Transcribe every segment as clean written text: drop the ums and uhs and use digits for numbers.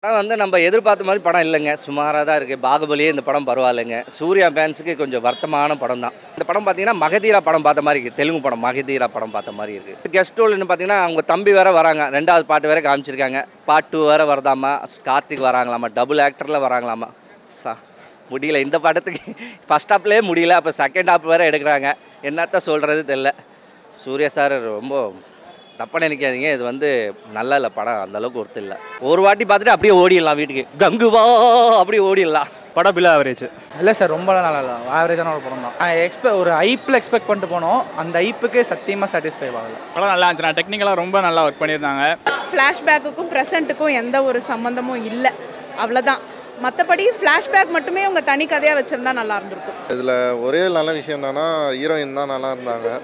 படம் வந்து நம்ம எதிர்பார்த்த மாதிரி படம் இல்லைங்க. சுமாரா தான் இருக்கு. பாகுபலியே இந்த படம் பரவாயில்லைங்க. சூர்யா ஃபேன்ஸுக்கு கொஞ்சம் வருத்தமான படம் தான். இந்த படம் பார்த்தீங்கன்னா, மகதீரா படம் பார்த்த மாரி இருக்கு. தெலுங்கு படம் மகதீரா படம் பார்த்த மாரி இருக்கு. கெஸ்ட் ரோல்னு பார்த்தீங்கன்னா, அவங்க தம்பி வேற வராங்க. 2வது பார்ட் வேற காமிச்சிருக்காங்க. பார்ட் 2 வேற வருதாமா. கார்த்திக் வராங்களாமா. டபுள் ஆக்டர்ல வராங்களாமா. முடியல இந்த படத்துக்கு ஃபர்ஸ்ட் ஹாப்லேயே முடியல. அப்போ செகண்ட் ஹாப் வேற எடுக்கிறாங்க. என்னத்த சொல்கிறது தெரியல. சூர்யா சார் ரொம்ப தப்பாக நினைக்காதீங்க. இது வந்து நல்லா இல்லை படம். அந்தளவுக்கு ஒருத்தர் இல்லை. ஒரு வாட்டி பார்த்துட்டு அப்படியே ஓடிடலாம் வீட்டுக்கு. கங்குவா அப்படியே ஓடிடலாம். படம் பிலோ ஆவரேஜ் இல்லை சார், ரொம்பலாம் நல்லா இல்லை. ஆவரேஜான ஒரு படம் தான். ஒரு ஐப்பில் எக்ஸ்பெக்ட் பண்ணிட்டு போனோம். அந்த ஐப்புக்கு சத்தியமாக சாட்டிஸ்ஃபை ஆகல. படம் நல்லா இருந்துச்சு. டெக்னிக்கலாக ரொம்ப நல்லா ஒர்க் பண்ணியிருந்தாங்க. ஃப்ளாஷ்பேக்குக்கும் ப்ரெசென்ட்டுக்கும் எந்த ஒரு சம்மந்தமும் இல்லை, அவ்வளோதான். மற்றபடி ஃப்ளாஷ்பேக் மட்டுமே உங்கள் தனி கதையாக வச்சுருந்தா நல்லா இருந்திருக்கும். இதில் ஒரே நல்ல விஷயம் என்னன்னா, ஹீரோயின் தான் நல்லா இருந்தாங்க.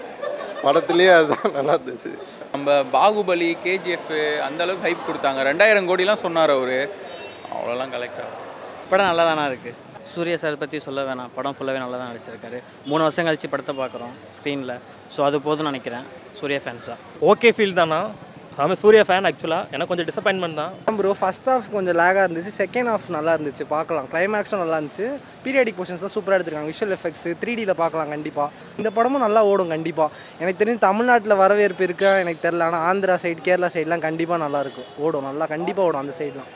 படத்துலேயே அதுதான் நல்லா இருந்துச்சு. நம்ம பாகுபலி, கேஜிஎஃப் அந்தளவுக்கு ஹைப் கொடுத்தாங்க. 2000 கோடிலாம் சொன்னார் அவர். அவ்வளோலாம் கலெக்ட் ஆகும். படம் நல்லா தானே இருக்குது. சூர்யா சார் பற்றி சொல்ல வேணாம். படம் ஃபுல்லாகவே நல்லா தான் நடிச்சிருக்காரு. 3 வருஷம் கழிச்சு படத்தை பார்க்குறோம் ஸ்க்ரீனில். ஸோ அது போதும்னு நினைக்கிறேன் சூர்யா ஃபேன்ஸாக. ஓகே ஃபீல் தானா? அவன் சூர்யா ஃபேன். ஆக்சுவலாக எனக்கு கொஞ்சம் டிசப்பாயின்மெண்ட் தான் ப்ரோ. ஃபர்ஸ்ட் ஹாஃப் கொஞ்சம் லேகாக இருந்துச்சு. செகண்ட் ஹாஃப் நல்லா இருந்துச்சு, பார்க்கலாம். கிளைமேக்ஸும் நல்லா இருந்துச்சு. பீரியாடிக் போர்ஷன்ஸ் தான் சூப்பராக எடுத்துருக்காங்க. விஷுவல் எஃபெக்ட்ஸ் 3Dயில் பார்க்கலாம் கண்டிப்பாக. இந்த படமும் நல்லா ஓடும் கண்டிப்பாக. எனக்கு தெரிஞ்சு தமிழ்நாட்டில் வரவேற்பு இருக்கா எனக்கு தெரில. ஆனால் ஆந்திரா சைடு, கேரளா சைட்லாம் கண்டிப்பாக நல்லாயிருக்கும். ஓடும், நல்லா கண்டிப்பாக ஓடும் அந்த சைட்லாம்.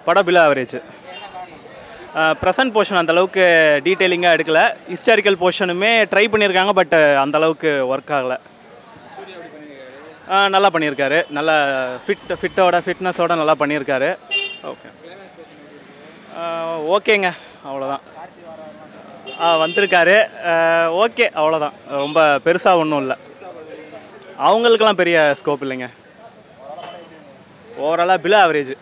படம் பிலோ ஆவரேஜ். ப்ரெசன்ட் போர்ஷன் அந்தளவுக்கு டீட்டெயிலிங்காக எடுக்கலை. ஹிஸ்டாரிக்கல் போர்ஷனுமே ட்ரை பண்ணியிருக்காங்க. பட் அந்தளவுக்கு ஒர்க் ஆகலை. நல்லா பண்ணியிருக்காரு. நல்லா ஃபிட்னஸோட நல்லா பண்ணியிருக்காரு. ஓகே ஓகேங்க, அவ்வளோதான். வந்திருக்காரு. ஓகே, அவ்வளோதான். ரொம்ப பெருசாக ஒன்றும் இல்லை. அவங்களுக்கெல்லாம் பெரிய ஸ்கோப் இல்லைங்க. ஓவராலாக பிலோ ஆவரேஜ்.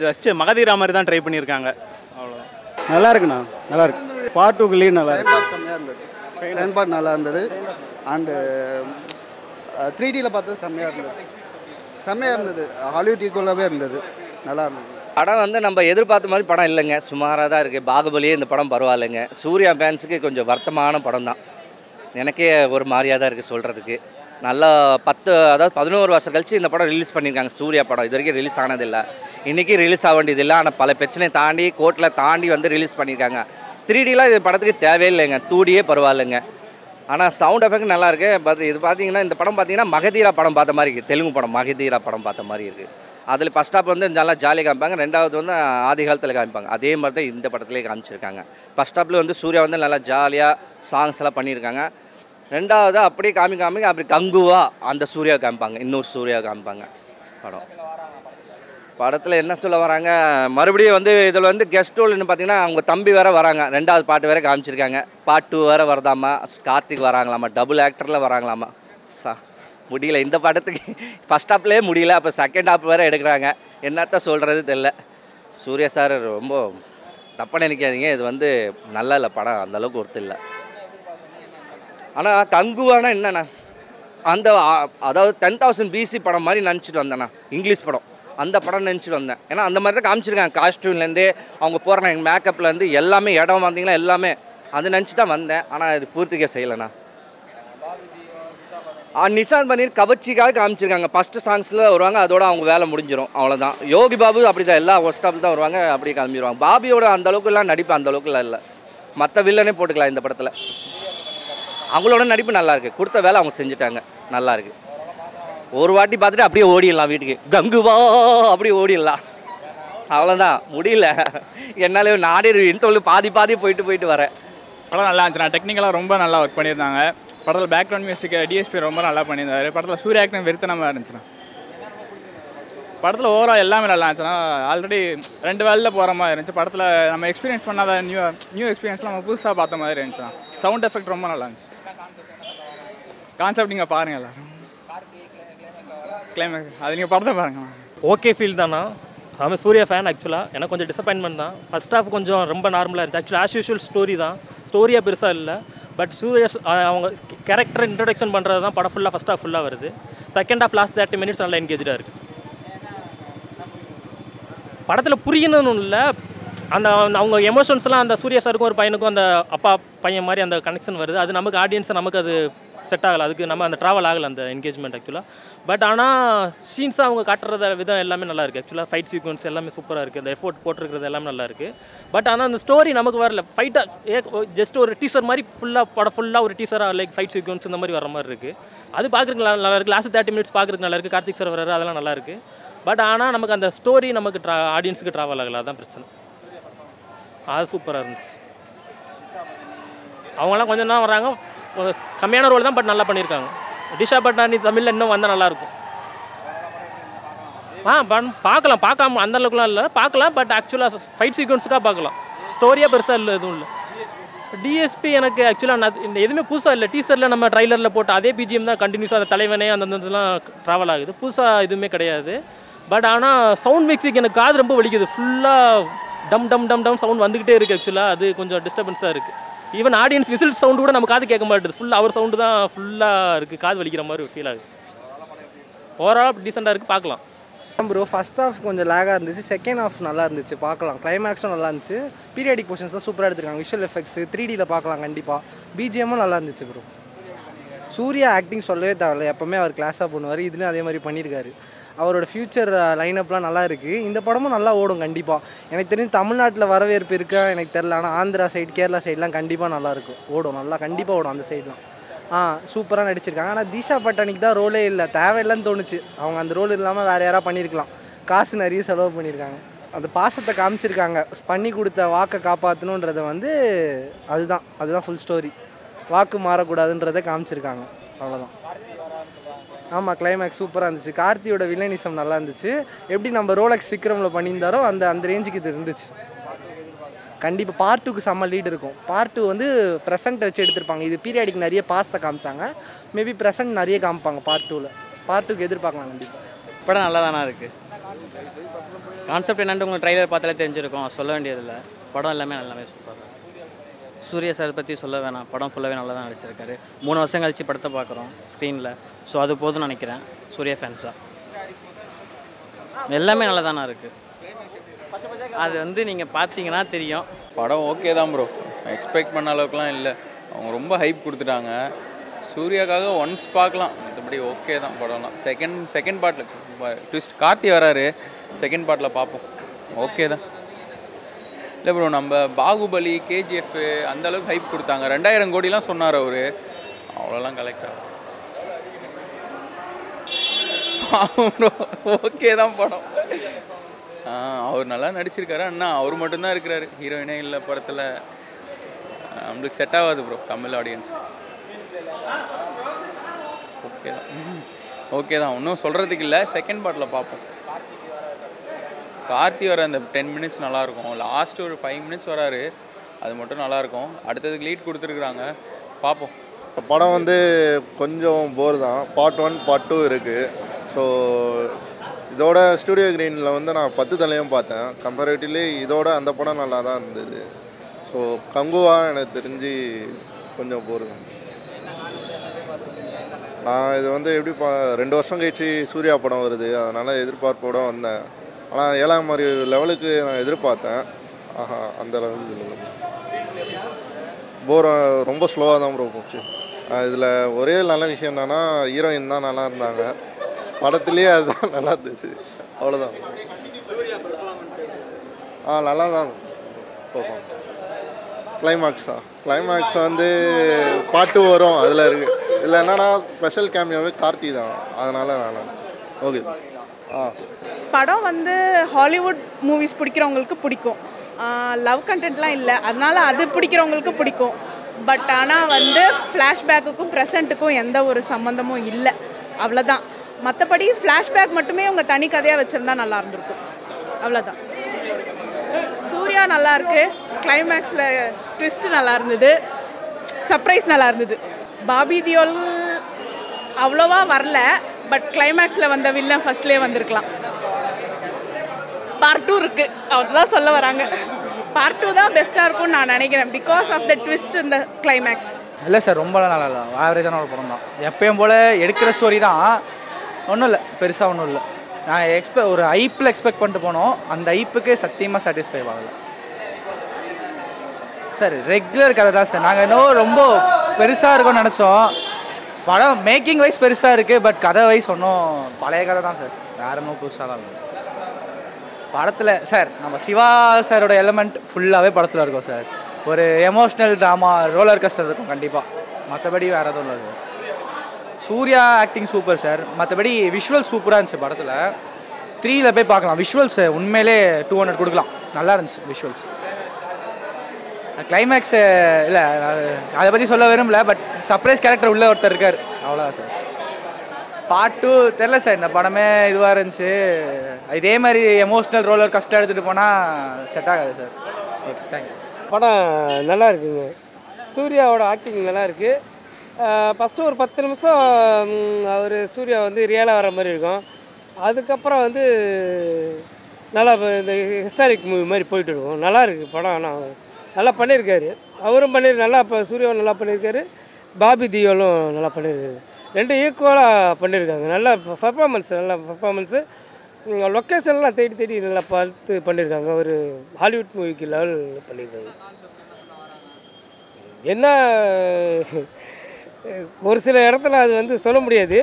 ஜஸ்ட்டு மகதீரா மாதிரி தான் ட்ரை பண்ணியிருக்காங்க. அவ்வளோதான். நல்லா இருக்குண்ணா, நல்லா இருக்கு. பார்ட் 2 லீட் நல்லா இருக்கு. செம்மையாக இருந்தது. செகண்ட் பார்ட் நல்லா இருந்தது. அண்டு 3Dயில் பார்த்தது செம்மையாக இருந்தது. ஹாலிவுட் ஈக்குவலாகவே இருந்தது. நல்லா இருந்தது. படம் வந்து நம்ம எதிர்பார்த்த மாதிரி படம் இல்லைங்க. சுமாராக தான் இருக்குது. பாகுபலியே இந்த படம் பரவாயில்லைங்க. சூர்யா ஃபேன்ஸுக்கு கொஞ்சம் வருத்தமான படம் தான். எனக்கே ஒரு மாதிரியாக தான் இருக்குது சொல்கிறதுக்கு. நல்லா 11 வருஷம் கழிச்சு இந்த படம் ரிலீஸ் பண்ணியிருக்காங்க. சூர்யா படம் இது வரைக்கும் ரிலீஸ் ஆனதில்லை. இன்றைக்கி ரிலீஸ் ஆக வேண்டியதில்லை. ஆனால் பல பிரச்சனையை தாண்டி கோர்ட்டில் தாண்டி வந்து ரிலீஸ் பண்ணியிருக்காங்க. 3Dலாம் இது படத்துக்கு தேவையில்லைங்க. 2Dயே பரவாயில்லைங்க. ஆனால் சவுண்ட் எஃபெக்ட் நல்லா இருக்குது. பட் இது பார்த்தீங்கன்னா, இந்த படம் பார்த்தீங்கன்னா மகதீரா படம் பார்த்த மாதிரி இருக்குது. தெலுங்கு படம் மகதீரா படம் பார்த்த மாதிரி இருக்குது. அதில் ஃபஸ்ட் ஹாப் வந்து நல்லா ஜாலியாக காமிப்பாங்க. 2வது வந்து ஆதி காலத்தில் காமிப்பாங்க. அதே மாதிரி தான் இந்த படத்துலேயே காமிச்சிருக்காங்க. ஃபஸ்ட் ஹாப்பில் வந்து சூர்யா வந்து நல்லா ஜாலியாக சாங்ஸ் எல்லாம் பண்ணியிருக்காங்க. 2வது அப்படியே காமிக்காம அப்படி கங்குவா அந்த சூர்யா காமிப்பாங்க. இன்னொரு சூர்யா காமிப்பாங்க. படத்தில் என்ன சொல்ல வராங்க, மறுபடியும் வந்து இதில் வந்து கெஸ்ட் ரோல்னு பார்த்தீங்கன்னா, அவங்க தம்பி வேற வராங்க. 2வது பார்ட் வேற காமிச்சிருக்காங்க. பார்ட் 2 வேற வருதாமா. கார்த்திக் வராங்களாமா. டபுள் ஆக்டரில் வராங்களாமா. முடியல இந்த படத்துக்கு ஃபர்ஸ்ட் ஹாப்லேயே முடியல. அப்போ செகண்ட் ஹாப் வேற எடுக்கிறாங்க. என்னத்த சொல்கிறது தெரியல. சூர்யா சார் ரொம்ப தப்பாக நினைக்காதீங்க. இது வந்து நல்லா இல்லை படம். அந்தளவுக்கு ஒருத்தர் இல்லை. ஆனால் கங்குவானா என்னண்ணா, அந்த அதாவது 10,000 BC படம் மாதிரி நினச்சிட்டு வந்தேண்ணா. இங்கிலீஷ் படம் அந்த படம் நினச்சிட்டு வந்தேன். ஏன்னா அந்த மாதிரி தான் காமிச்சிருக்காங்க. காஸ்டியூம்லேருந்து அவங்க போகிறாங்க, எங்கள் மேக்கப்லேருந்து எல்லாமே, இடம் வந்தீங்களா எல்லாமே அது நினச்சி தான் வந்தேன். ஆனால் இது பூர்த்திக்கே செய்யலைண்ணா. நிஷாந்த் பன்னீர் கவர்ச்சிக்காக காமிச்சிருக்காங்க. ஃபஸ்ட்டு சாங்ஸில் வருவாங்க, அதோட அவங்க வேலை முடிஞ்சிடும், அவ்வளோதான். யோகி பாபு அப்படி தான், எல்லா ஃபர்ஸ்ட் ஹாப்பில் தான் வருவாங்க, அப்படியே கிளம்பிடுவாங்க. பாபியோட அந்தளவுக்குலாம் நடிப்பு அந்தளவுக்குலாம் இல்லை. மற்ற வில்லனே போட்டுக்கலாம் இந்த படத்தில். அவங்களோட நடிப்பு நல்லாயிருக்கு. கொடுத்த வேலை அவங்க செஞ்சுட்டாங்க, நல்லாயிருக்கு. ஒரு வாட்டி பார்த்துட்டு அப்படியே ஓடிடலாம் வீட்டுக்கு. கங்குவா அப்படியே ஓடிடலாம், அவ்வளோதான். முடியல என்னால். நானே இன்டர்வியூ பாதி போயிட்டு வரேன். படம் நல்லா இருந்துச்சு. டெக்னிக்கலாக ரொம்ப நல்லா ஒர்க் பண்ணியிருந்தாங்க. படத்தில் பேக்ரவுண்ட் மியூசிக் டிஎஸ்பி ரொம்ப நல்லா பண்ணியிருந்தாரு. படத்தில் சூர்யா ஆக்டிங் வெறுத்தனமாக இருந்துச்சுண்ணா. படத்தில் ஓவரால் எல்லாமே நல்லா இருந்துச்சுன்னா. ஆல்ரெடி 2 வேலையில் போகிற மாதிரி இருந்துச்சு. படத்தில் நம்ம எக்ஸ்பீரியன்ஸ் பண்ணாத நியூ எக்ஸ்பீரியன்ஸ்லாம் நம்ம புதுசாக பார்த்த மாதிரி இருந்துச்சுண்ணா. சவுண்ட் எஃபெக்ட் ரொம்ப நல்லா இருந்துச்சு. கான்செப்ட் நீங்கள் பாருங்கள் எல்லோரும். கிளைமேக்ஸ் அது நீங்கள் படத்தை பாருங்கண்ணா. ஓகே ஃபீல் தானா? அவன் சூர்யா ஃபேன். ஆக்சுவலாக எனக்கு கொஞ்சம் டிசப்பாயின்மெண்ட் தான். ஃபஸ்ட் ஹாஃப் கொஞ்சம் ரொம்ப நார்மலாக இருந்துச்சு. ஆக்சுவலாக ஆஸ் யூஷுவல் ஸ்டோரி தான். ஸ்டோரியாக பெருசாக இல்லை. பட் சூர்யா அவங்க கேரக்டர் இன்ட்ரடக்ஷன் பண்ணுறது தான் படம் ஃபுல்லாக ஃபஸ்ட் ஹாஃப் ஃபுல்லாக வருது. செகண்ட் ஹாஃப் லாஸ்ட் 30 minutes நல்லா என்கேஜாக இருக்குது. படத்தில் புரியணும்னு இல்லை, அந்த அவங்க எமோஷன்ஸ்லாம் அந்த சூர்யா சாருக்கும் ஒரு பையனுக்கும் அந்த அப்பா பையன் மாதிரி அந்த கனெக்ஷன் வருது. அது நமக்கு ஆடியன்ஸை நமக்கு அது செட் ஆகலை, அதுக்கு நம்ம அந்த ட்ராவல் ஆகலை அந்த என்கேஜ்மெண்ட் ஆக்சுவலாக. பட் ஆனால் சீன்ஸாக அவங்க காட்டுறத விதம் எல்லாமே நல்லா இருக்குது ஆக்சுவலாக. ஃபைட் சீக்வன்ஸ் எல்லாமே சூப்பராக இருக்குது, அந்த எஃபோர்ட் போட்டிருக்கிறது எல்லாமே நல்லா இருக்குது. பட் ஆனால் அந்த ஸ்டோரி நமக்கு வரல. ஃபைட்டாக ஜஸ்ட் ஒரு டீசர் மாதிரி படம் ஃபுல்லாக ஒரு டீசராக லைக் ஃபைட் சீக்வன்ஸ் இந்த மாதிரி வர மாதிரி இருக்குது. அது பார்க்குறதுக்கு நல்லா இருக்குது. லாஸ்ட் 30 மினிட்ஸ் பார்க்குறதுக்கு நல்லா இருக்குது. கார்த்திக் சார் வர்றாரு, அதெல்லாம் நல்லா இருக்குது. பட் ஆனால் நமக்கு அந்த ஸ்டோரி நமக்கு ஆடியன்ஸுக்கு ட்ராவல் ஆகலை, அதுதான் பிரச்சனை. அது சூப்பராக இருந்துச்சு. அவங்களாம் கொஞ்சம் தான் வராங்க, கம்மியான ரோல் தான், பட் நல்லா பண்ணியிருக்காங்க. டிஷா பட்டானி தமிழில் இன்னும் வந்தால் நல்லாயிருக்கும். பார்க்கலாம், பார்க்காம அந்த அளவுக்குலாம் இல்லை, பார்க்கலாம். பட் ஆக்சுவலாக ஃபைட் சீக்வன்ஸுக்காக பார்க்கலாம், ஸ்டோரியாக பெருசாக இல்லை, எதுவும் இல்லை. டிஎஸ்பி எனக்கு ஆக்சுவலாக இந்த எதுவுமே புதுசாக இல்லை. டீசரில் நம்ம ட்ரைலரில் போட்டு அதே பிஜிஎம் தான் கண்டினியூஸாக அந்த தலைவனே அந்த இதெல்லாம் ட்ராவல் ஆகுது, புதுசாக எதுவுமே கிடையாது. பட் ஆனால் சவுண்ட் மிக்ஸிங் எனக்கு காது ரொம்ப வலிக்குது. ஃபுல்லாக டம் டம் டம் டம் சவுண்ட் வந்துக்கிட்டே இருக்குது ஆக்சுவலாக. அது கொஞ்சம் டிஸ்டர்பன்ஸாக இருக்குது. ஈவன் ஆடியன்ஸ் விசில் சவுண்டு கூட நம்ம காது கேட்க மாட்டேது, ஃபுல்லாக அவர் சவுண்டு தான் ஃபுல்லாக இருக்குது, காது வலிக்கிற மாதிரி ஒரு ஃபீல் ஆகுது. ஓவரால் டீசெண்டாக இருக்குது, பார்க்கலாம். ப்ரோ ஃபர்ஸ்ட் ஹாஃப் கொஞ்சம் லேகாக இருந்துச்சு, செகண்ட் ஹாஃப் நல்லா இருந்துச்சு, பார்க்கலாம். கிளைமேக்ஸும் நல்லா இருந்துச்சு, பீரியாடிக் போர்ஷன்ஸ் தான் சூப்பராக எடுத்துருக்காங்க. விஷுவல் எஃபெக்ட்ஸ் 3Dயில் பார்க்கலாம் கண்டிப்பாக. பிஜிஎம்மும் நல்லா இருந்துச்சு ப்ரோ. சூர்யா ஆக்டிங் சொல்லவே தேவையில்ல, எப்போவுமே அவர் கிளாஸாக பண்ணுவார், இதுலேயும் அதே மாதிரி பண்ணியிருக்காரு. அவரோட ஃப்யூச்சர் லைனப்லாம் நல்லா இருக்குது. இந்த படமும் நல்லா ஓடும் கண்டிப்பாக. எனக்கு தெரிஞ்சு தமிழ்நாட்டில் வரவேற்பு இருக்கா எனக்கு தெரில, ஆனால் ஆந்திரா சைடு கேரளா சைட்லாம் கண்டிப்பாக நல்லாயிருக்கும், ஓடும், நல்லா கண்டிப்பாக ஓடும் அந்த சைட்லாம். சூப்பராக நடிச்சிருக்காங்க. ஆனால் திஷா பட்டானிக்கு தான் ரோலே இல்லை, தேவையில்லைன்னு தோணுச்சு. அவங்க அந்த ரோல் இல்லாமல் வேறு யாராவது பண்ணியிருக்கலாம். காசு நிறைய செலவு பண்ணியிருக்காங்க. அந்த பாசத்தை காமிச்சிருக்காங்க, பண்ணி கொடுத்த வாக்கை காப்பாற்றணுன்றதை அதுதான் ஃபுல் ஸ்டோரி. வாக்கு மாறக்கூடாதுன்றதை காமிச்சிருக்காங்க, அவ்வளோதான். ஆமாம், கிளைமேக்ஸ் சூப்பராக இருந்துச்சு. கார்த்தியோட வில்லனிசம் நல்லா இருந்துச்சு. எப்படி நம்ம ரோலக்ஸ் விக்ரமில் பண்ணியிருந்தாரோ அந்த ரேஞ்சுக்கு இது இருந்துச்சு. கண்டிப்பாக பார்ட் 2க்கு செம்ம லீட் இருக்கும். பார்ட் 2 வந்து ப்ரெசென்ட் வச்சு எடுத்திருப்பாங்க. இது பீரியாடிக் நிறைய பாஸ்ட்டை காமிச்சாங்க, மேபி ப்ரெசென்ட் நிறைய காமிப்பாங்க பார்ட் 2ல். பார்ட் 2க்கு எதிர்பார்க்கலாம் கண்டிப்பாக. படம் நல்லா தானே இருக்குது. கான்செப்ட் என்னென்னு உங்களுக்கு ட்ரைலர் பார்த்தாலே தெரிஞ்சிருக்கும், சொல்ல வேண்டியதில்லை. படம் எல்லாமே சூப்பராக. சூர்யா சார் பற்றி சொல்ல வேணாம், படம் ஃபுல்லாகவே நல்லா தான் நடிச்சிருக்காரு. 3 வருஷம் கழிச்சு படத்தை பார்க்குறோம் ஸ்க்ரீனில். ஸோ அது போதும்னு நினைக்கிறேன் சூர்யா ஃபேன்ஸாக. எல்லாமே நல்லா தானே இருக்குது. அது வந்து நீங்கள் பார்த்தீங்கன்னா தெரியும். படம் ஓகே தான் ப்ரோ, எக்ஸ்பெக்ட் பண்ண அளவுக்குலாம் இல்லை. அவங்க ரொம்ப ஹைப் கொடுத்துட்டாங்க. சூர்யாக்காக ஒன்ஸ் பார்க்கலாம், மற்றபடி ஓகே தான் படம்லாம். செகண்ட் பார்ட்டில் ட்விஸ்ட் கார்த்தி வராரு, செகண்ட் பார்ட்டில் பார்ப்போம், ஓகே தான். இல்லை ப்ரோ, நம்ம பாகுபலி கேஜிஎஃப் அந்தளவுக்கு ஹைப் கொடுத்தாங்க. 2000 கோடிலாம் சொன்னார் அவர், அவ்வளோலாம் கலெக்ட் ஆகும். ப்ரோ ஓகே தான் படம். அவர் நல்லா நடிச்சிருக்காரு. அண்ணா அவர் மட்டும்தான் இருக்கிறாரு, ஹீரோயினே இல்லை படத்தில். நம்மளுக்கு செட் ஆகாது ப்ரோ தமிழ் ஆடியன்ஸ். ஓகே தான் ஒன்றும் சொல்கிறதுக்கு இல்லை. செகண்ட் பார்ட்டில் பார்ப்போம். கார்த்தி வர அந்த 10 மினிட்ஸ் நல்லாயிருக்கும். லாஸ்ட்டு ஒரு 5 மினிட்ஸ் வராரு, அது மட்டும் நல்லாயிருக்கும். அடுத்ததுக்கு லீட் கொடுத்துருக்குறாங்க, பார்ப்போம். படம் வந்து கொஞ்சம் போர் தான். பார்ட் 1 பார்ட் 2 இருக்குது. ஸோ இதோட ஸ்டூடியோ கிரீனில் வந்து நான் 10 தலையும் பார்த்தேன். கம்பேரிட்டிவ்லி இதோட அந்த படம் நல்லா தான் இருந்தது. ஸோ கங்குவா எனக்கு தெரிஞ்சு கொஞ்சம் போர் தான். நான் இது வந்து எப்படி 2 வருஷம் கழிச்சு சூர்யா படம் வருது, அதனால் எதிர்பார்ப்போட வந்தேன். ஆனால் 7ஆம் அறிவு லெவலுக்கு நான் எதிர்பார்த்தேன். அந்த லெவலுக்கு இல்லை, போர், ரொம்ப ஸ்லோவாக தான் ப்ரோ போச்சு. இதில் ஒரே நல்ல விஷயம் என்னென்னா ஹீரோயின் தான் நல்லா இருந்தாங்க, படத்துலேயே அதுதான் நல்லா இருந்துச்சு, அவ்வளோதான். நல்லா தான் போகும். கிளைமேக்ஸ் வந்து பார்ட் 2 வரும், அதில் இருக்குது. இதில் என்னன்னா ஸ்பெஷல் கேமியோவே கார்த்தி தான், அதனால் நல்லா ஓகே. படம் வந்து ஹாலிவுட் மூவிஸ் பிடிக்கிறவங்களுக்கு பிடிக்கும், லவ் கண்டென்ட்லாம் இல்லை, அதனால் அது பிடிக்கிறவங்களுக்கு பிடிக்கும். பட் ஆனால் வந்து ஃப்ளாஷ்பேக்குக்கும் ப்ரெசண்ட்டுக்கும் எந்த ஒரு சம்மந்தமும் இல்லை, அவ்வளோதான். மற்றபடி ஃப்ளாஷ்பேக் மட்டுமே உங்கள் தனி கதையாக வச்சுருந்தா நல்லா இருந்திருக்கும், அவ்வளோதான். சூர்யா நல்லா இருக்கு, கிளைமேக்ஸில் ட்விஸ்ட்டு நல்லா இருந்தது, சர்ப்ரைஸ் நல்லா இருந்தது. பாபி தியோல் அவ்வளோவா வரல, பட் கிளைமேக்ஸில் வந்த வில்லன் ஃபர்ஸ்ட்லேயே வந்திருக்கலாம். பார்ட் 2 இருக்குது, அதுதான் சொல்ல வராங்க. பார்ட் 2 தான் பெஸ்ட்டாக இருக்கும்னு நான் நினைக்கிறேன், பிகாஸ் ஆஃப் த ட்விஸ்ட் இந்த கிளைமேக்ஸ். இல்லை சார், ரொம்பலாம் நல்லா இல்லை, ஆவரேஜான ஒரு படம் தான். எப்பயும் போல் எடுக்கிற ஸ்டோரி தான், ஒன்றும் இல்லை, பெருசாக ஒன்றும் இல்லை. நான் ஒரு ஐப்பில் எக்ஸ்பெக்ட் பண்ணிட்டு போனோம், அந்த ஐப்புக்கு சத்தியமாக சாட்டிஸ்ஃபை ஆகலை சார். ரெகுலர் கதை தான் சார். நாங்கள் இன்னும் ரொம்ப பெருசாக இருக்கும்னு நினச்சோம். படம் மேக்கிங் வைஸ் பெருசாக இருக்குது, பட் கதை வைஸ் ஒன்றும் பழைய கதை தான் சார், வேற ஒன்றும் புதுசாலாம் இல்லை சார். படத்தில் சார் நம்ம சிவா சாரோட எலமெண்ட் ஃபுல்லாகவே படத்தில் இருக்கும் சார். ஒரு எமோஷ்னல் ட்ராமா ரோலர் கஸ்டர் இருக்கும் கண்டிப்பாக, மற்றபடி வேறு எதுவும் இல்லை sir. Surya acting super sir, மற்றபடி விஷுவல் சூப்பராக இருந்துச்சு படத்தில். 3ல் போய் பார்க்கலாம், விஷுவல்ஸ் உண்மையிலே 200 கொடுக்கலாம், நல்லா இருந்துச்சு விஷுவல்ஸ். கிளைமேக்ஸ் இல்லை அதை பற்றி சொல்ல விரும்பல, பட் சர்ப்ரைஸ் கேரக்டர் உள்ள ஒருத்தர் இருக்கார், அவ்வளோதான் சார். பார்ட் 2 தெரில சார், இந்த படமே இதுவாக இருந்துச்சு. இதே மாதிரி எமோஷ்னல் ரோலர் கஷ்டம் எடுத்துகிட்டு போனால் செட் ஆகாது சார். Okay, thank you. படம் நல்லா இருக்குங்க, சூர்யாவோட ஆக்டிங் நல்லா இருக்குது. ஃபஸ்ட்டு ஒரு 10 நிமிஷம் அவர் சூர்யா வந்து ரியலாக வர மாதிரி இருக்கும். அதுக்கப்புறம் வந்து நல்லா இந்த ஹிஸ்டாரிக் மூவி மாதிரி போயிட்டு இருக்கும். நல்லா இருக்குது படம், ஆனால் நல்லா பண்ணியிருக்காரு, அவரும் நல்லா இப்போ சூர்யாவும் நல்லா பண்ணியிருக்காரு, பாபி தியோலும் நல்லா பண்ணியிருக்காரு. 2 ஈக்குவலாக பண்ணியிருக்காங்க. நல்ல பர்ஃபார்மன்ஸு லொக்கேஷன்லாம் தேடி நல்லா பார்த்து பண்ணியிருக்காங்க. ஒரு ஹாலிவுட் மூவிக்கு லெவல் பண்ணியிருக்காங்க. என்ன ஒரு சில இடத்துல அது வந்து சொல்ல முடியாது,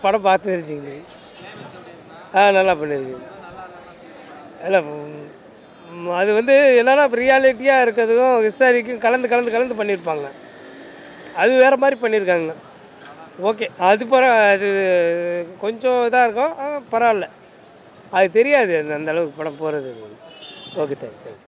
படம் பார்த்து தெரிஞ்சுக்கிங்க. நல்லா பண்ணியிருக்கு. இல்லை அது வந்து என்னென்னா ரியாலிட்டியாக இருக்கிறதுக்கும் ஹிஸ்டாரிக்கும் கலந்து பண்ணியிருப்பாங்க. அது வேறு மாதிரி பண்ணியிருக்காங்க. ஓகே, அது அது கொஞ்சம் இதாக இருக்கும், பரவாயில்ல, அது தெரியாது அந்த அளவுக்கு படம் போகிறது. Okay, thank you.